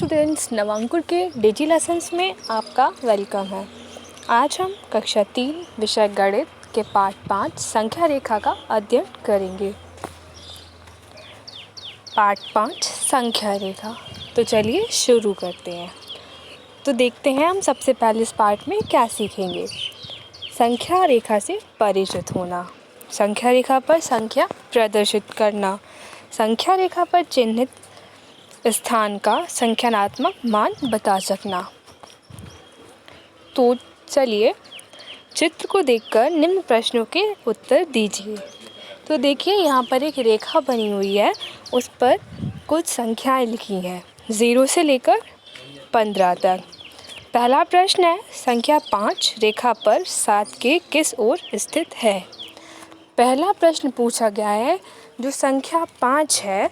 Students, नवांकुर के डिजी lessons में आपका वेलकम है। आज हम कक्षा 3 विषय गणित के पाठ 5 संख्या रेखा का अध्ययन करेंगे। पाठ 5 संख्या रेखा। तो चलिए शुरू करते हैं। तो देखते हैं हम सबसे पहले इस पाठ में क्या सीखेंगे। संख्या रेखा से परिचित होना, संख्या रेखा पर संख्या प्रदर्शित करना, संख्या रेखा पर चिन्हित स्थान का संख्यात्मक मान बता सकना। तो चलिए चित्र को देखकर निम्न प्रश्नों के उत्तर दीजिए। तो देखिए यहाँ पर एक रेखा बनी हुई है, उस पर कुछ संख्याएं लिखी हैं 0 से लेकर 15 तक। पहला प्रश्न है, संख्या 5 रेखा पर 7 के किस ओर स्थित है। पहला प्रश्न पूछा गया है, जो संख्या 5 है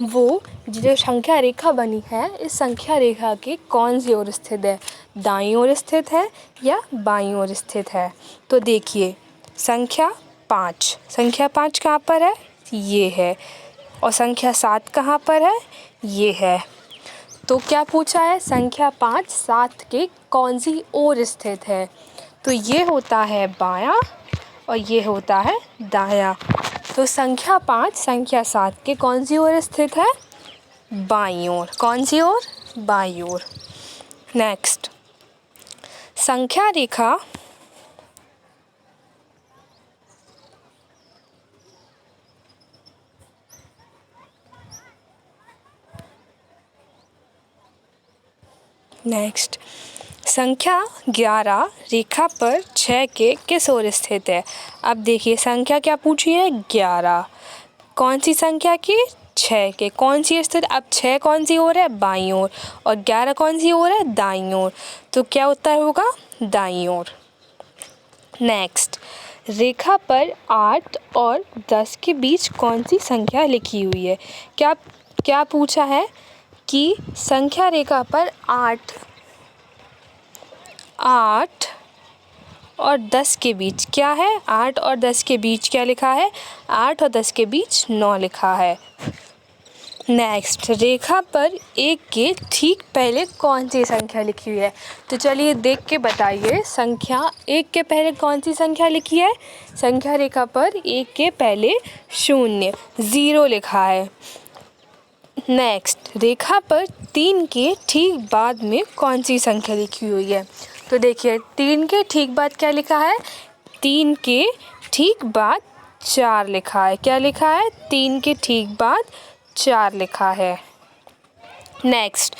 वो जो संख्या रेखा बनी है, इस संख्या रेखा के कौन सी ओर स्थित है, दाईं ओर स्थित है या बाईं ओर स्थित है। तो देखिए संख्या 5 कहाँ पर है, ये है, और संख्या 7 कहाँ पर है, ये है। तो क्या पूछा है, संख्या 5 7 के कौन सी ओर स्थित है। तो ये होता है बायां और ये होता है दायां। तो संख्या 5 संख्या 7 के कौन सी ओर स्थित है, बाईं ओर। कौन सी ओर, बाईं ओर। नेक्स्ट, संख्या रेखा संख्या 11 रेखा पर 6 के किस ओर स्थित है। अब देखिए संख्या क्या पूछी है, 11, कौन सी संख्या की, 6 के, कौन सी स्थित। अब 6 कौन सी ओर है, बाईं ओर, और 11 कौन सी ओर है, दाईं ओर। तो क्या उत्तर होगा, दाईं ओर। नेक्स्ट, रेखा पर 8 और 10 के बीच कौन सी संख्या लिखी हुई है। क्या पूछा है कि संख्या रेखा पर 8 और 10 के बीच क्या है, 8 और 10 के बीच क्या लिखा है, 8 और 10 के बीच 9 लिखा है। नेक्स्ट, रेखा पर 1 के ठीक पहले कौन सी संख्या लिखी हुई है। तो चलिए देख के बताइए, संख्या 1 के पहले कौन सी संख्या लिखी है। संख्या रेखा पर 1 के पहले 0 लिखा है। नेक्स्ट, रेखा पर 3 के ठीक बाद में कौन सी संख्या लिखी हुई है। तो देखिए 3 के ठीक बाद क्या लिखा है, 3 के ठीक बाद 4 लिखा है। क्या लिखा है, 3 के ठीक बाद 4 लिखा है। नेक्स्ट,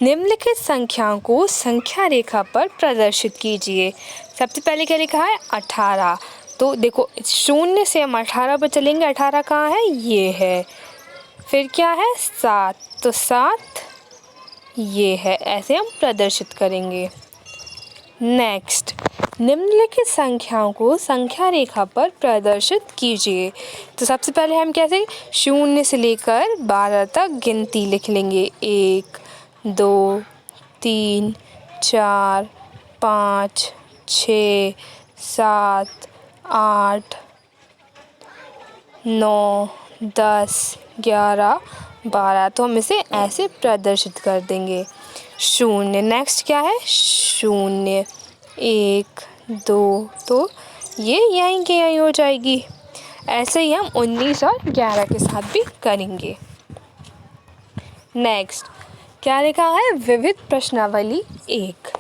निम्नलिखित संख्याओं को संख्या रेखा पर प्रदर्शित कीजिए। सबसे पहले क्या लिखा है, 18। तो देखो 0 से हम 18 पर चलेंगे, 18 कहाँ है, ये है। फिर क्या है, 7, तो 7 ये है, ऐसे हम प्रदर्शित करेंगे। नेक्स्ट, निम्नलिखित संख्याओं को संख्या रेखा पर प्रदर्शित कीजिए। तो सबसे पहले हम कैसे 0 से लेकर 12 तक गिनती लिख लेंगे। 1 2 3 4 5 6 7 8 9 10 11 12। तो हम इसे ऐसे प्रदर्शित कर देंगे। 0, नेक्स्ट क्या है, 0 1 2, तो ये यहीं के यहीं हो जाएगी। ऐसे ही हम 19 और 11 के साथ भी करेंगे। नेक्स्ट, क्या लिखा है, विविध प्रश्नावली 1।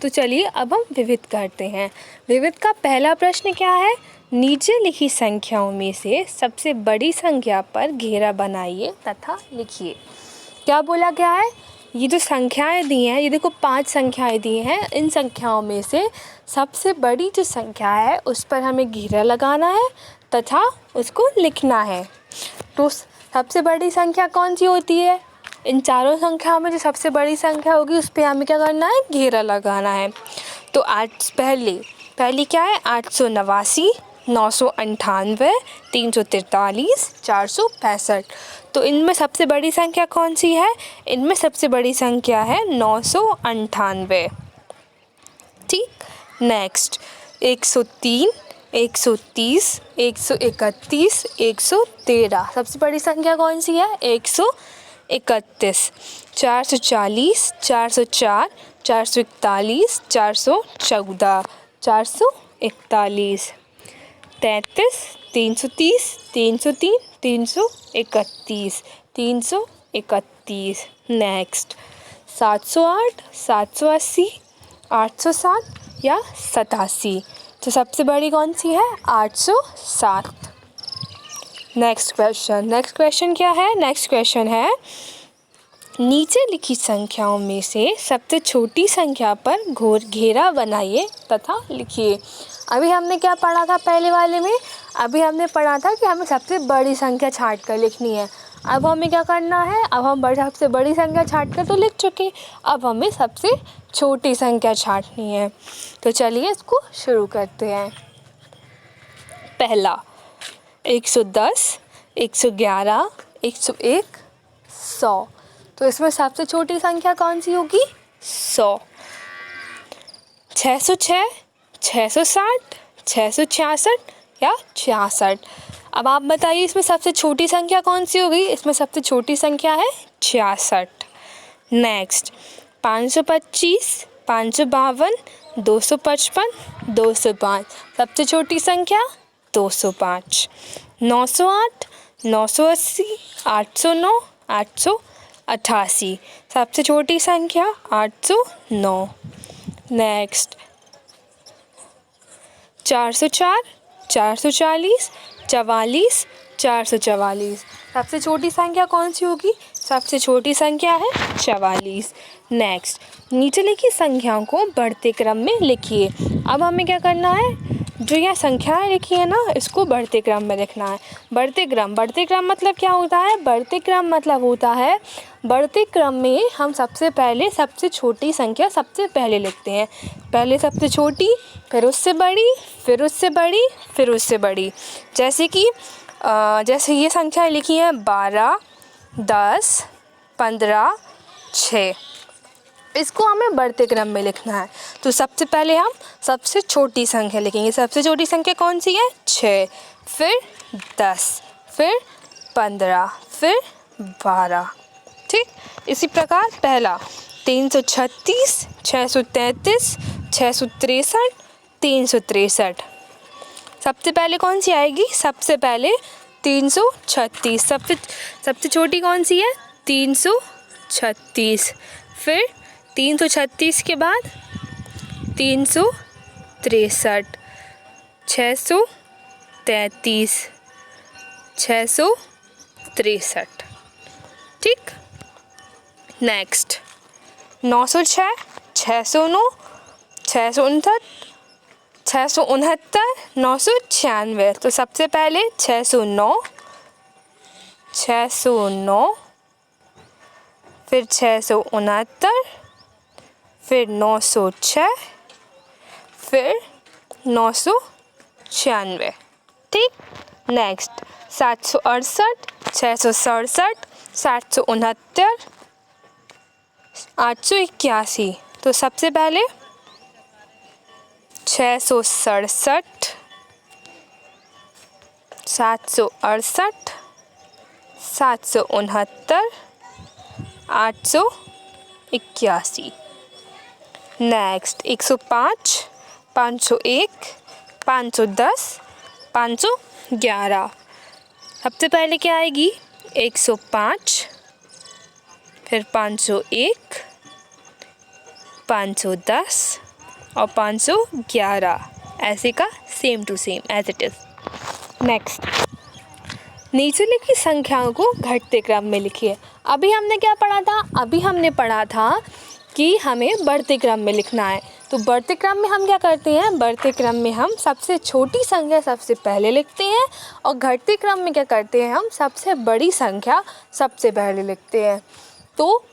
तो चलिए अब हम विविध करते हैं। विविध का पहला प्रश्न क्या है, नीचे लिखी संख्याओं में से सबसे बड़ी संख्या पर घेरा बनाइए तथा लिखिए। क्या बोला गया है, ये जो संख्याएं दी हैं, ये देखो 5 संख्याएं दी हैं, इन संख्याओं में से सबसे बड़ी जो संख्या है उस पर हमें घेरा लगाना है तथा उसको लिखना है। तो सबसे बड़ी संख्या कौन सी होती है, इन चारों संख्याओं में जो सबसे बड़ी संख्या होगी उस पर हमें क्या करना है, घेरा लगाना है। तो पहली क्या है, 889, 998, 343, 465। तो इनमें सबसे बड़ी संख्या कौन सी है, इनमें सबसे बड़ी संख्या है 998। ठीक। नेक्स्ट, 103, 130, 131, 113। सबसे बड़ी संख्या कौन सी है, 113। 31, 440, 404, 441, 414, 441, 33, 330, 303, 331, 331। नेक्स्ट 708, 780, 807 या 87। तो सबसे बड़ी कौन सी है? 807। नेक्स्ट क्वेश्चन क्या है? नेक्स्ट क्वेश्चन है नीचे लिखी संख्याओं में से सबसे छोटी संख्या पर घेरा बनाइए तथा लिखिए। अभी हमने क्या पढ़ा था पहले वाले में? अभी हमने पढ़ा था कि हमें सबसे बड़ी संख्या छांट कर लिखनी है। अब हमें क्या करना है? अब हम सबसे बड़ी संख्या छांट कर तो लिख चुके, अब हमें सबसे छोटी संख्या छांटनी है। तो चलिए इसको शुरू करते हैं। पहला 110, 111, 101, 100। तो इसमें सबसे छोटी संख्या कौन सी होगी? 100। 606, 660, 666 या 66। अब आप बताइए इसमें सबसे छोटी संख्या कौन सी होगी? इसमें सबसे छोटी संख्या है 66। नेक्स्ट 525, 552, 255, 205। सबसे छोटी संख्या 205। 908, 980, 809, 888। सबसे छोटी संख्या 809। नेक्स्ट 404, 440, 44, 444। सबसे छोटी संख्या कौन सी होगी? सबसे छोटी संख्या है 44। नेक्स्ट नीचे लिखी संख्याओं को बढ़ते क्रम में लिखिए। अब हमें क्या करना है? जो यह संख्याएं लिखी है ना, इसको बढ़ते क्रम में लिखना है। बढ़ते क्रम मतलब क्या होता है? बढ़ते क्रम मतलब होता है बढ़ते क्रम में हम सबसे पहले सबसे छोटी संख्या सबसे पहले लिखते हैं। पहले सबसे छोटी, फिर उससे बड़ी, फिर उससे बड़ी, फिर उससे बड़ी। जैसे कि जैसे ये संख्याएं लिखी हैं 12, 10, 15, 6। इसको हमें बढ़ते क्रम में लिखना है। तो सबसे पहले हम सबसे छोटी संख्या लिखेंगे। सबसे छोटी संख्या कौन सी है? 6, फिर 10, फिर 15, फिर 12। ठीक, इसी प्रकार पहला 336, 633, 663, 363। सबसे पहले कौन सी आएगी? सबसे पहले 336। सबसे छोटी कौन सी है? 336। फिर 336 के बाद 363, 633, 663। ठीक। नेक्स्ट 906, 609, 659, 669, 996। तो सबसे पहले 609, 609, फिर 669, फिर 906, फिर 996। ठीक। नेक्स्ट 768, 667, 769, 881। तो सबसे पहले 667, 768, 769, 881। नेक्स्ट 105, 501, 510, 511। सबसे पहले क्या आएगी? 105, फिर 501, 510 और 511। ऐसे का same to same as it is. Next नीचे लिखी संख्याओं को घटते क्रम में लिखिए। अभी हमने क्या पढ़ा था? अभी हमने पढ़ा था कि हमें बढ़ते क्रम में लिखना है। तो बढ़ते क्रम में हम क्या करते हैं? बढ़ते क्रम में हम सबसे छोटी संख्या सबसे पहले लिखते हैं और घटते क्रम में क्या करते हैं? हम सबसे बड़ी संख्या सबसे पहले लिखते हैं। तो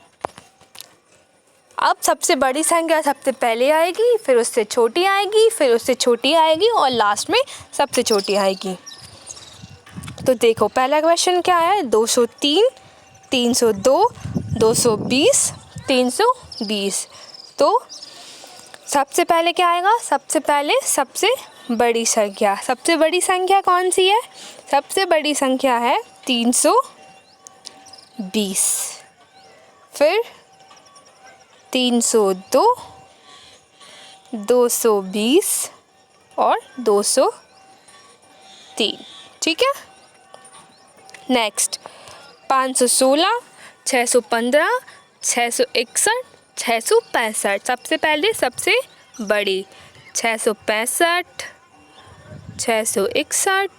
अब सबसे बड़ी संख्या सबसे पहले आएगी, फिर उससे छोटी आएगी, फिर उससे छोटी आएगी और लास्ट में सबसे छोटी आएगी। तो देखो पहला क्वेश्चन क्या है? 203, 302, 220, 320। तो सबसे पहले क्या आएगा? सबसे पहले सबसे बड़ी संख्या। सबसे बड़ी संख्या कौन सी है? सबसे बड़ी संख्या है 320। फिर 302, 220 और 203। ठीक है। नेक्स्ट 516, 615, 661, 665। सबसे पहले सबसे बड़ी 665, 661,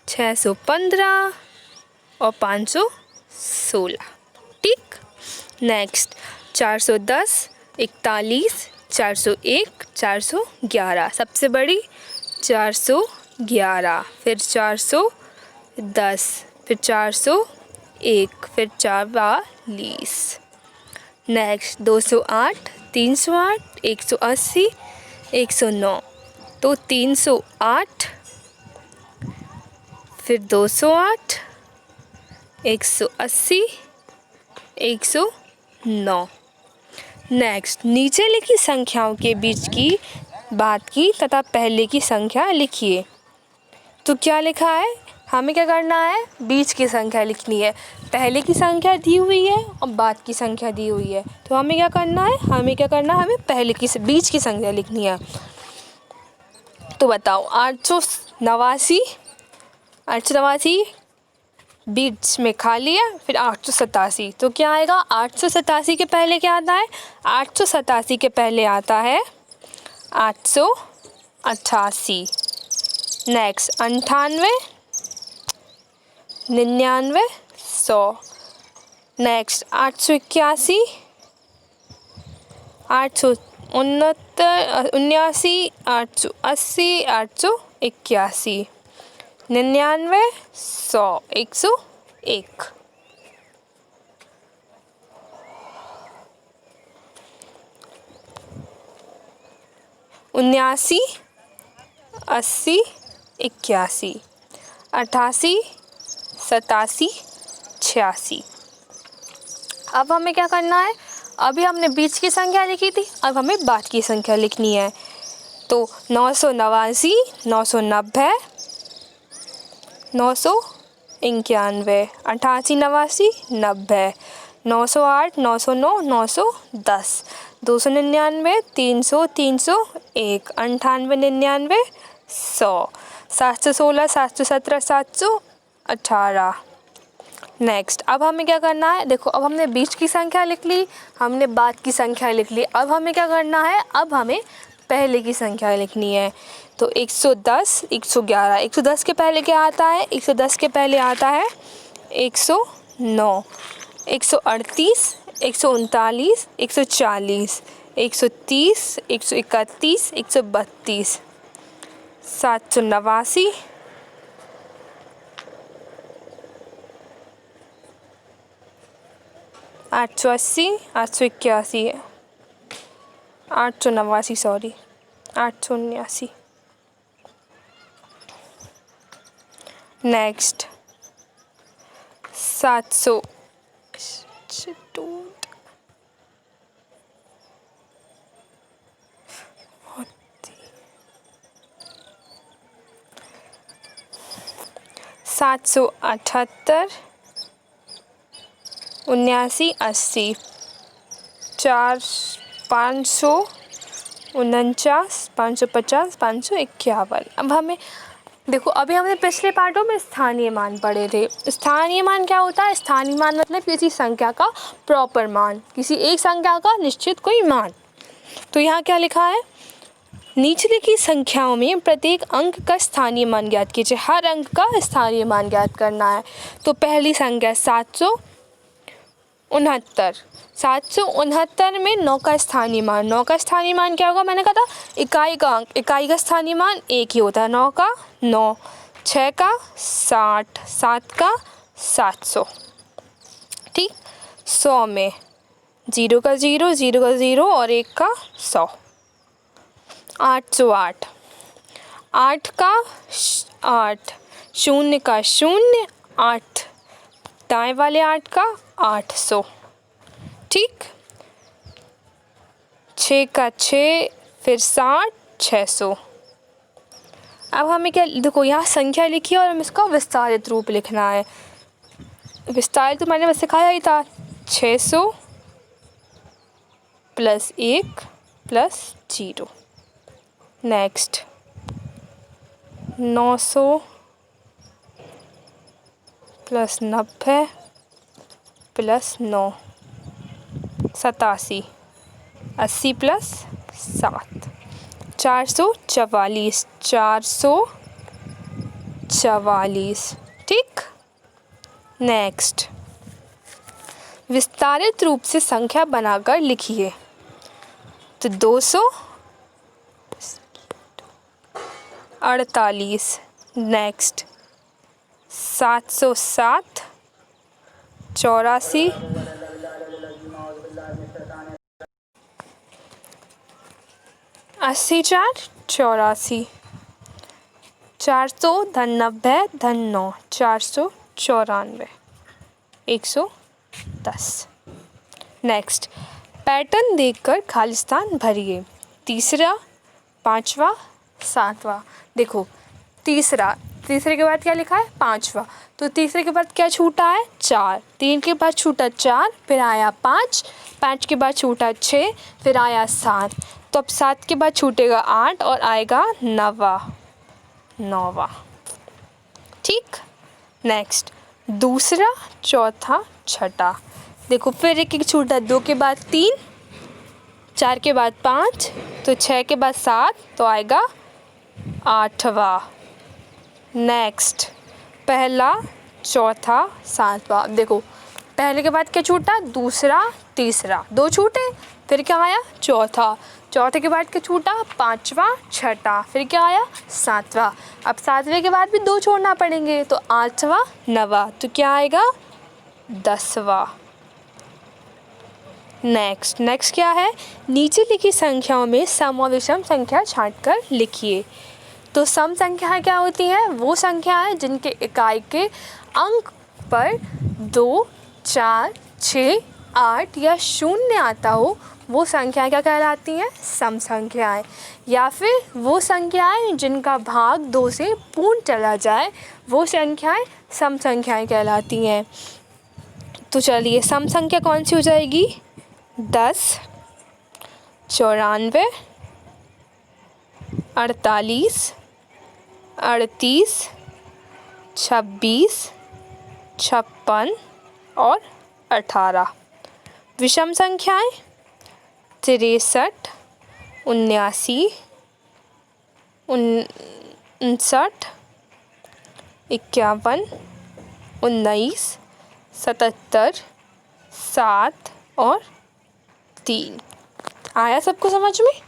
615 और 516। ठीक। नेक्स्ट 410, 41, 401, 411। सबसे बड़ी 411, फिर 410, फिर 401, फिर 44। नेक्स्ट 208, 308, 180, 109। तो 308, फिर 208, 180, 109। नेक्स्ट नीचे लिखी संख्याओं के बीच की बात की तथा पहले की संख्या लिखिए। तो क्या लिखा है, हमें क्या करना है, बीच की संख्या लिखनी है। पहले की संख्या दी हुई है और बाद की संख्या दी हुई है, तो हमें क्या करना है, हमें पहले की बीच की संख्या लिखनी है। तो बताओ 889, 889 बीच में खाली है, फिर 887। तो क्या आएगा, 887 के पहले क्या आता है, 887 के पहले आता है 888। नेक्स्ट 98, 99, 100। नेक्स्ट 881, 869, 79, 880, 881, 99, 100, 101। 79, 80, 81, 88, 87, 86। अब हमें क्या करना है, अभी हमने बीच की संख्या लिखी थी, अब हमें बाद की संख्या लिखनी है। तो 989, 990, 991, 88, 89, 90, 908, 909, 910, 299, 300, 301, 98, 99, 100, 716, 717, 718। नेक्स्ट अब हमें क्या करना है, देखो अब हमने बीच की संख्या लिख ली, हमने बाद की संख्या लिख ली। अब हमें क्या करना है, अब हमें पहले की संख्या लिखनी है। तो 110, 111, 110 के पहले क्या आता है, 110 के पहले आता है 109, 138, 139, 140, 130, 131, 132, 789, 880, 881, 889, सॉरी 879। नेक्स्ट 700, 778, 79, 80, 549, 550, 551। अब हमें देखो, अभी हमने पिछले पार्टों में स्थानीय मान पढ़े थे। स्थानीय मान क्या होता है, स्थानीय मान मतलब किसी संख्या का प्रॉपर मान, किसी एक संख्या का निश्चित कोई मान। तो यहाँ क्या लिखा है, नीचे लिखी संख्याओं में प्रत्येक अंक का स्थानीय मान ज्ञात कीजिए। हर अंक का स्थानीय मान ज्ञात करना है। तो पहली संख्या 769, 769 में 9 का स्थानीय मान, 9 का स्थानीय मान क्या होगा, मैंने कहा था इकाई का अंक, इकाई का स्थानीय मान 1 ही होता है, 9 का 9, 6 का 60, 7 का 700। ठीक। 100 में 0 का 0, 0 का 0 और 1 का 100। 808, 8 का 8, 0 का 0, 8 दाएं वाले 8 का 800। ठीक। 6 का 6, फिर 60, 600। अब हमें क्या, देखो यहाँ संख्या लिखी है और हमें इसका विस्तारित रूप लिखना है। विस्तारित तो मैंने बस सिखाया ही था, 600 plus 1 plus 0। Next 900 plus 90 plus 9 87। 80 plus 7 444। 444, ठीक। नेक्स्ट विस्तारित रूप से संख्या बनाकर लिखिए। तो 248। नेक्स्ट 707 84। 80 4 84। 400 धन 90 धन 9 494। 110। नेक्स्ट पैटर्न देखकर खाली स्थान भरिए। तीसरा, पांचवा, सातवां। देखो तीसरे के बाद क्या लिखा है? पांचवा। तो तीसरे के बाद क्या छूटा है? 4। 3 के बाद छूटा 4, फिर आया 5। 5 के बाद छूटा 6, फिर आया 7। तो अब 7 के बाद छूटेगा 8 और आएगा 9वां। ठीक। नेक्स्ट दूसरा, चौथा, छठा। देखो फिर एक छूटा। 2 के बाद 3, 4 के बाद 5, तो 6 के बाद 7, तो आएगा 8वां। नेक्स्ट पहला, चौथा, सातवां। देखो पहले के बाद क्या छूटा? दूसरा, तीसरा। 2 छूटे, फिर क्या आया? चौथा। चौथे के बाद क्या छूटा? पांचवा, छठा। फिर क्या आया? सातवां। अब सातवें के बाद भी 2 छोड़ना पड़ेंगे, तो 8वां, 9वां। तो क्या आएगा? 10वां। नेक्स्ट क्या है? नीचे लिखी संख्याओं में सम और विषम संख्या छांटकर लिखिए। तो सम संख्याएं क्या होती हैं? वो संख्याएं जिनके इकाई के अंक पर 2, 4, 6, 8 या 0 आता हो, वो संख्याएं क्या कहलाती हैं? सम संख्याएं। या फिर वो संख्याएं जिनका भाग 2 से पूर्ण चला जाए, वो संख्याएं सम संख्याएं कहलाती हैं। तो चलिए सम संख्या कौन सी हो जाएगी? 10, 94, 48, 38, 26, 56 और 18। विषम संख्याएं 63, 79, 59, 51, 19, 77, 7 और 3। आया सबको समझ में?